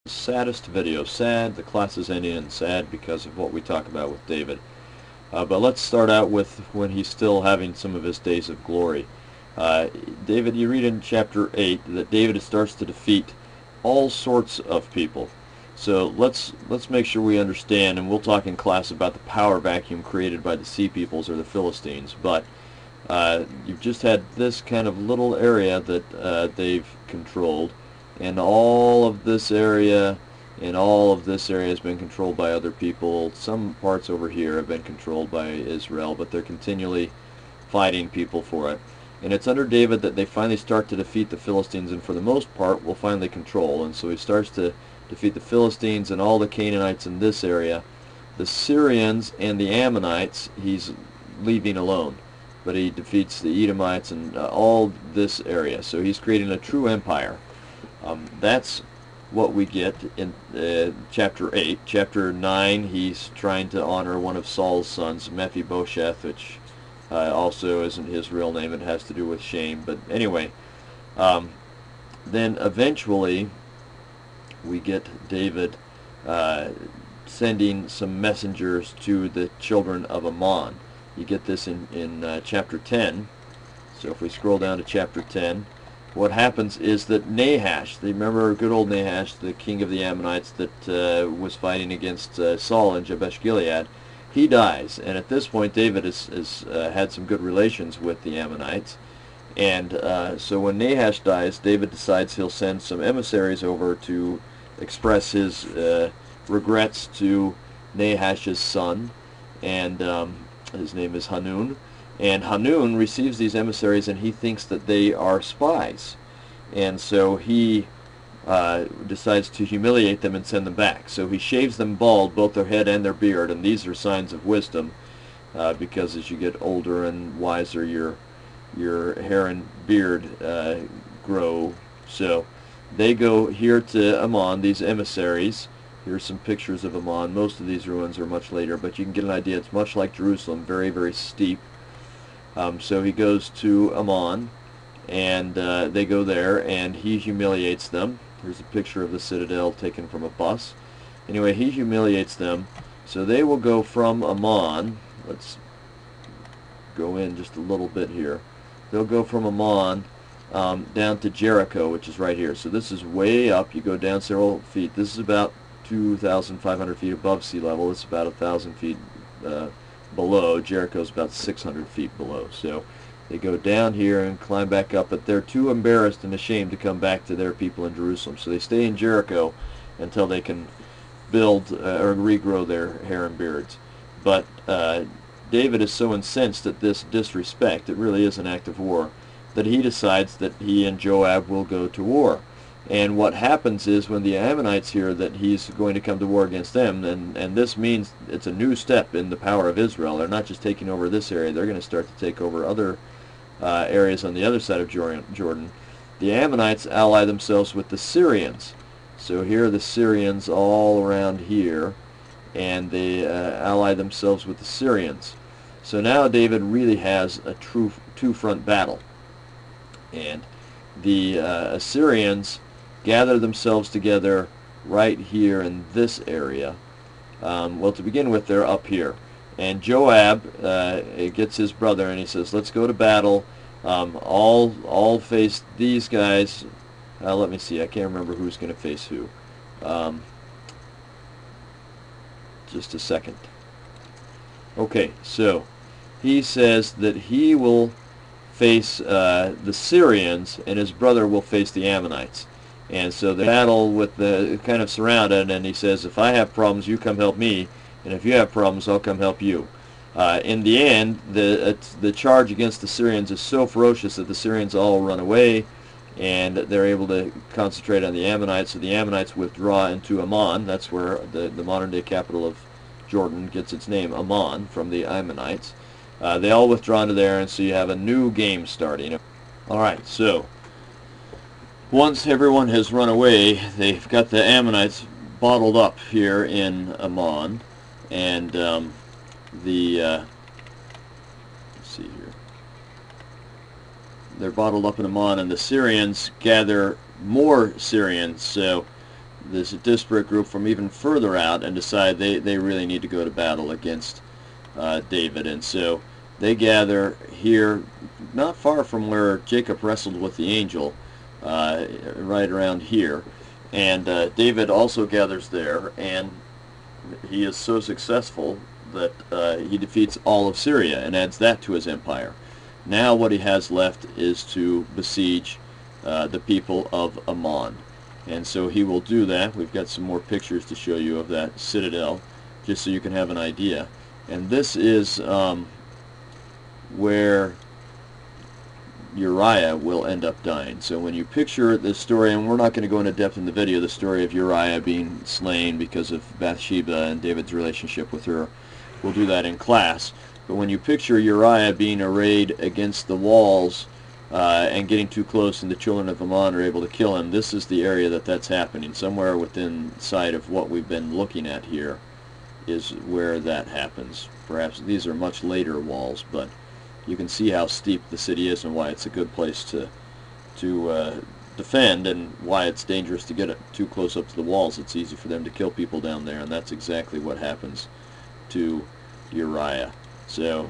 Saddest video. Sad. The class is ending in sad because of what we talk about with David. But let's start out with when he's still having some of his days of glory. David, you read in chapter 8 that David starts to defeat all sorts of people. So let's make sure we understand, and we'll talk in class about the power vacuum created by the Sea Peoples or the Philistines. But you've just had this kind of little area that they've controlled, and all of this area has been controlled by other people. Some parts over here have been controlled by Israel, but they're continually fighting people for it. And it's under David that they finally start to defeat the Philistines, and for the most part will finally control. And so he starts to defeat the Philistines and all the Canaanites in this area. The Syrians and the Ammonites he's leaving alone, but he defeats the Edomites and all this area. So he's creating a true empire. That's what we get in chapter 8. Chapter 9, he's trying to honor one of Saul's sons, Mephibosheth, which also isn't his real name. It has to do with shame. But anyway, then eventually we get David sending some messengers to the children of Ammon. You get this in chapter 10. So if we scroll down to chapter 10, what happens is that Nahash, they remember good old Nahash, the king of the Ammonites that was fighting against Saul in Jabesh Gilead, he dies. And at this point David has had some good relations with the Ammonites. And so when Nahash dies, David decides he'll send some emissaries over to express his regrets to Nahash's son, and his name is Hanun. And Hanun receives these emissaries, and he thinks that they are spies. And so he decides to humiliate them and send them back. So he shaves them bald, both their head and their beard, and these are signs of wisdom, because as you get older and wiser, your hair and beard grow. So they go here to Ammon, these emissaries. Here's some pictures of Ammon. Most of these ruins are much later, but you can get an idea. It's much like Jerusalem, very, very steep. So he goes to Ammon, and they go there, and he humiliates them. Here's a picture of the citadel taken from a bus. Anyway, he humiliates them. So they will go from Ammon. Let's go in just a little bit here. They'll go from Ammon down to Jericho, which is right here. So this is way up. You go down several feet. This is about 2,500 feet above sea level. It's about 1,000 feet below. Jericho's about 600 feet below. So they go down here and climb back up, but they're too embarrassed and ashamed to come back to their people in Jerusalem. So they stay in Jericho until they can build or regrow their hair and beards. But David is so incensed at this disrespect, it really is an act of war, that he decides that he and Joab will go to war. And what happens is when the Ammonites hear that he's going to come to war against them, and this means it's a new step in the power of Israel. They're not just taking over this area, they're going to start to take over other areas on the other side of Jordan. The Ammonites ally themselves with the Syrians. So here are the Syrians all around here, and they ally themselves with the Syrians. So now David really has a true two-front battle. And the Assyrians gather themselves together right here in this area. Well, to begin with, they're up here. And Joab gets his brother, and he says, let's go to battle. I'll face these guys. Let me see. I can't remember who's going to face who. Just a second. Okay, so he says that he will face the Syrians, and his brother will face the Ammonites. And so the battle with the kind of surrounded, and he says, if I have problems, you come help me, and if you have problems, I'll come help you. In the end, the charge against the Syrians is so ferocious that the Syrians all run away, and they're able to concentrate on the Ammonites. So the Ammonites withdraw into Ammon. That's where the modern-day capital of Jordan gets its name, Ammon, from the Ammonites. They all withdraw into there, and so you have a new game starting. All right, so once everyone has run away, they've got the Ammonites bottled up here in Ammon, and let's see here. They're bottled up in Ammon, and the Syrians gather more Syrians. So this disparate group from even further out and decide they really need to go to battle against David. And so they gather here, not far from where Jacob wrestled with the angel, right around here. And David also gathers there, and he is so successful that he defeats all of Syria and adds that to his empire. Now what he has left is to besiege the people of Ammon. And so he will do that. We've got some more pictures to show you of that citadel, just so you can have an idea. And this is where Uriah will end up dying. So when you picture this story, and we're not going to go into depth in the video, the story of Uriah being slain because of Bathsheba and David's relationship with her, we'll do that in class. But when you picture Uriah being arrayed against the walls and getting too close and the children of Ammon are able to kill him, this is the area that's happening. Somewhere within sight of what we've been looking at here is where that happens. Perhaps these are much later walls, but you can see how steep the city is and why it's a good place to defend, and why it's dangerous to get too close up to the walls. It's easy for them to kill people down there, and that's exactly what happens to Uriah. So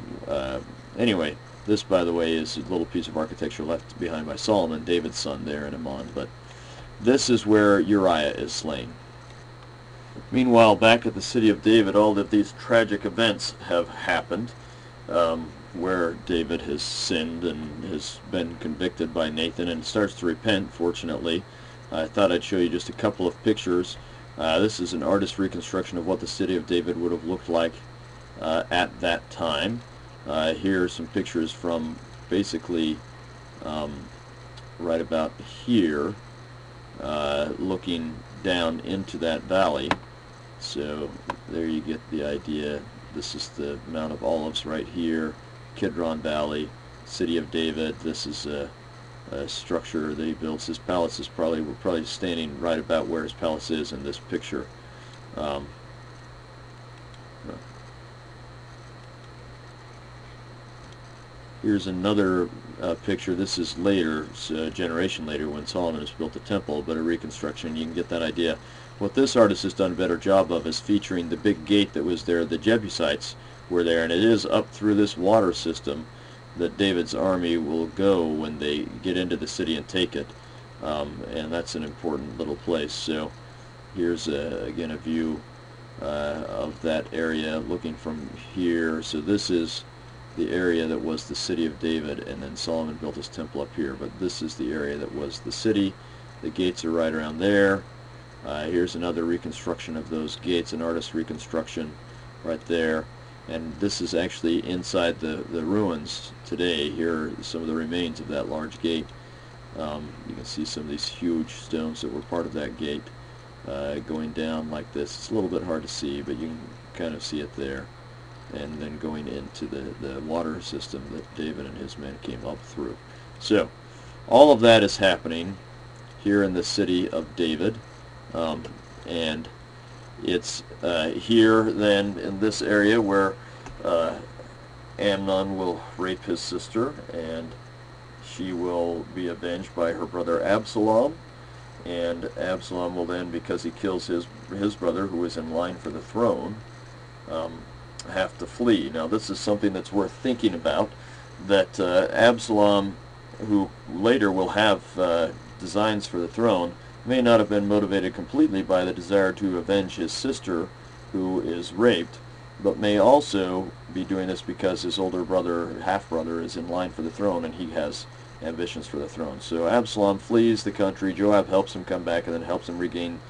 anyway, this, by the way, is a little piece of architecture left behind by Solomon, David's son, there in Ammon. But this is where Uriah is slain. Meanwhile, back at the city of David, all of these tragic events have happened, where David has sinned and has been convicted by Nathan and starts to repent, fortunately. I thought I'd show you just a couple of pictures. This is an artist's reconstruction of what the city of David would have looked like at that time. Here are some pictures from basically right about here, looking down into that valley. So there you get the idea. This is the Mount of Olives right here, Kidron Valley, city of David. This is a structure that he builds. His palace is we're probably standing right about where his palace is in this picture. Here's another picture. This is later, a generation later, when Solomon has built the temple, but a reconstruction. You can get that idea. What this artist has done a better job of is featuring the big gate that was there. The Jebusites were there, and it is up through this water system that David's army will go when they get into the city and take it. And that's an important little place. So here's again a view of that area looking from here. So this is the area that was the city of David, and then Solomon built his temple up here. But this is the area that was the city. The gates are right around there. Here's another reconstruction of those gates, an artist's reconstruction right there. And this is actually inside the ruins today. Here are some of the remains of that large gate. You can see some of these huge stones that were part of that gate going down like this. It's a little bit hard to see, but you can kind of see it there. And then going into the water system that David and his men came up through. So all of that is happening here in the city of David. And it's here then in this area where Amnon will rape his sister, and she will be avenged by her brother Absalom. And Absalom will then, because he kills his brother who is in line for the throne, have to flee. Now this is something that's worth thinking about, that Absalom, who later will have designs for the throne, may not have been motivated completely by the desire to avenge his sister who is raped, but may also be doing this because his older brother, half-brother, is in line for the throne and he has ambitions for the throne. So Absalom flees the country. Joab helps him come back and then helps him regain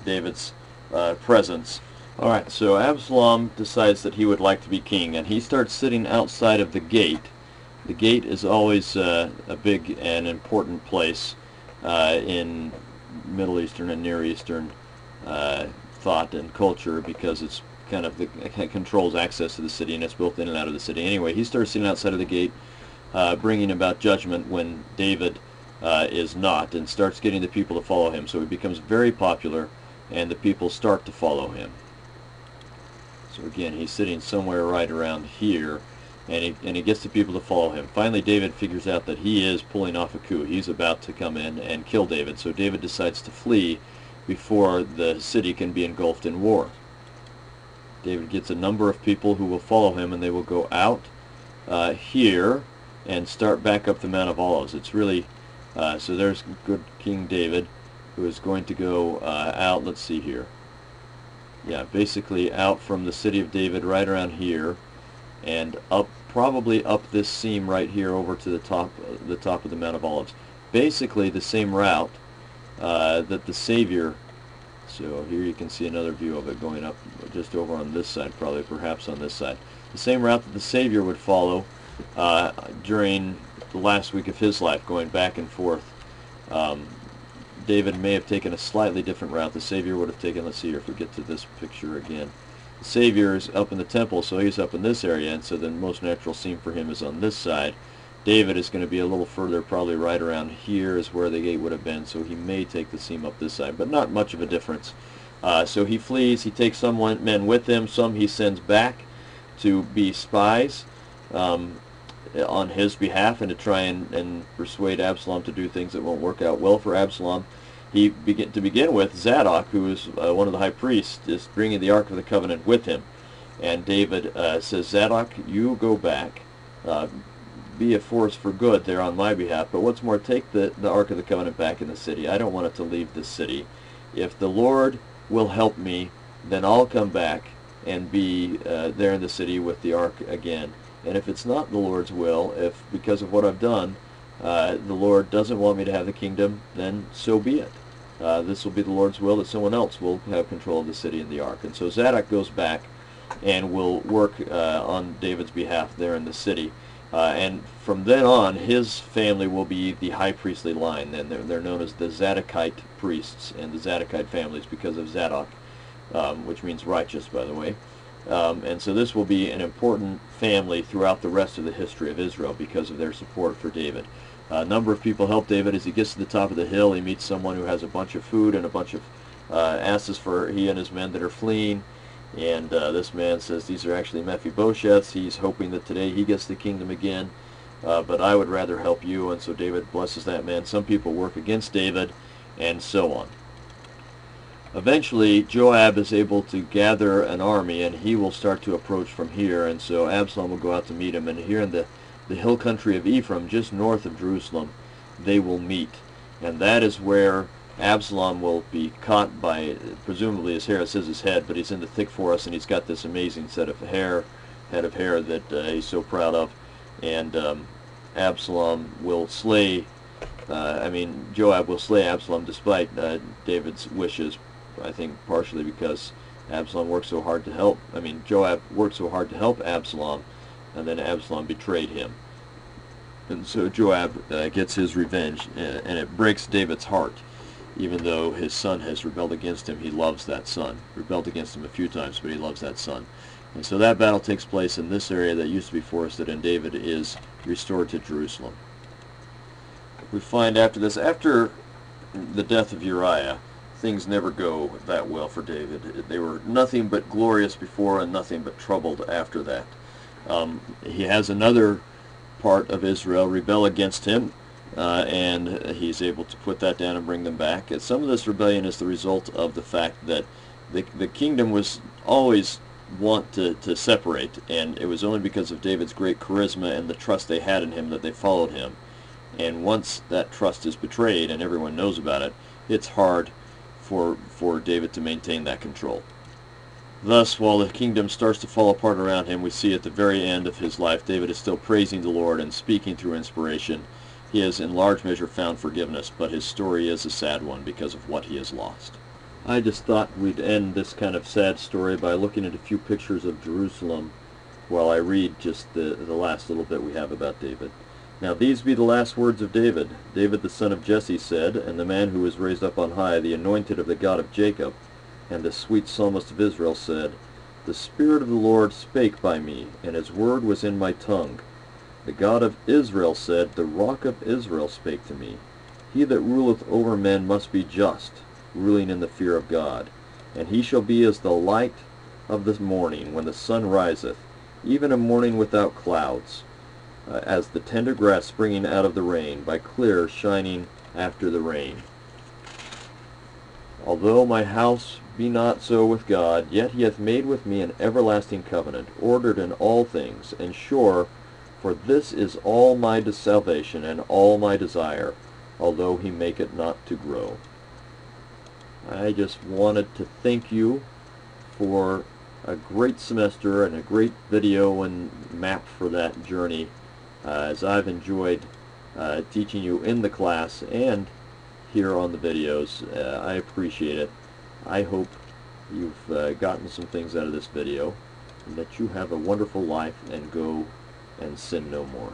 David's presence. Alright, so Absalom decides that he would like to be king, and he starts sitting outside of the gate. The gate is always a big and important place in Middle Eastern and Near Eastern thought and culture, because it's kind of it controls access to the city, and it's built in and out of the city. Anyway, he starts sitting outside of the gate, bringing about judgment when David is not, and starts getting the people to follow him. So he becomes very popular, and the people start to follow him. So again, he's sitting somewhere right around here, and he gets the people to follow him. Finally, David figures out that he is pulling off a coup. He's about to come in and kill David. So David decides to flee before the city can be engulfed in war. David gets a number of people who will follow him, and they will go out here and start back up the Mount of Olives. It's really, so there's good King David, who is going to go out, let's see here. Yeah, basically out from the city of David right around here, and up, probably up this seam right here over to the top of the Mount of Olives. Basically the same route that the Savior, so here you can see another view of it going up just over on this side, probably perhaps on this side. The same route that the Savior would follow during the last week of his life, going back and forth. David may have taken a slightly different route. The Savior would have taken, let's see here, if we get to this picture again. The Savior is up in the temple, so he's up in this area, and so the most natural seam for him is on this side. David is going to be a little further, probably right around here is where the gate would have been, so he may take the seam up this side, but not much of a difference. So he flees, he takes some men with him, some he sends back to be spies on his behalf and to try and persuade Absalom to do things that won't work out well for Absalom. To begin with, Zadok, who is one of the high priests, is bringing the Ark of the Covenant with him. And David says, Zadok, you go back, be a force for good there on my behalf, but what's more, take the Ark of the Covenant back in the city. I don't want it to leave the city. If the Lord will help me, then I'll come back and be there in the city with the Ark again. And if it's not the Lord's will, if because of what I've done, the Lord doesn't want me to have the kingdom, then so be it. This will be the Lord's will that someone else will have control of the city and the ark. And so Zadok goes back and will work on David's behalf there in the city. And from then on, his family will be the high priestly line. And they're known as the Zadokite priests and the Zadokite families because of Zadok, which means righteous, by the way. And so this will be an important family throughout the rest of the history of Israel because of their support for David. A number of people help David. As he gets to the top of the hill, he meets someone who has a bunch of food and a bunch of asses for he and his men that are fleeing. And this man says these are actually Mephibosheth's. He's hoping that today he gets the kingdom again, but I would rather help you. And so David blesses that man. Some people work against David, and so on. Eventually, Joab is able to gather an army, and he will start to approach from here. And so Absalom will go out to meet him. And here in the hill country of Ephraim, just north of Jerusalem, they will meet. And that is where Absalom will be caught by, presumably his hair. It says his head, but he's in the thick forest, and he's got this amazing head of hair that he's so proud of. And Absalom will slay, Joab will slay Absalom despite David's wishes. I think partially because Absalom worked so hard to help. Joab worked so hard to help Absalom, and then Absalom betrayed him. And so Joab gets his revenge, and it breaks David's heart. Even though his son has rebelled against him, he loves that son. Rebelled against him a few times, but he loves that son. And so that battle takes place in this area that used to be forested, and David is restored to Jerusalem. We find after the death of Uriah, things never go that well for David. They were nothing but glorious before and nothing but troubled after that. He has another part of Israel rebel against him, and he's able to put that down and bring them back. And some of this rebellion is the result of the fact that the kingdom was always want to separate, and it was only because of David's great charisma and the trust they had in him that they followed him. And once that trust is betrayed and everyone knows about it, it's hard for David to maintain that control. Thus, while the kingdom starts to fall apart around him, we see at the very end of his life, David is still praising the Lord and speaking through inspiration. He has in large measure found forgiveness, but his story is a sad one because of what he has lost. I just thought we'd end this kind of sad story by looking at a few pictures of Jerusalem while I read just the last little bit we have about David. Now these be the last words of David. David the son of Jesse said, and the man who was raised up on high, the anointed of the God of Jacob, and the sweet psalmist of Israel said, The Spirit of the Lord spake by me, and his word was in my tongue. The God of Israel said, The rock of Israel spake to me. He that ruleth over men must be just, ruling in the fear of God. And he shall be as the light of the morning, when the sun riseth, even a morning without clouds, as the tender grass springing out of the rain, by clear shining after the rain. Although my house be not so with God, yet he hath made with me an everlasting covenant, ordered in all things, and sure, for this is all my salvation and all my desire, although he make it not to grow. I just wanted to thank you for a great semester and a great video and map for that journey, as I've enjoyed teaching you in the class and here on the videos. I appreciate it. I hope you've gotten some things out of this video, and that you have a wonderful life and go and sin no more.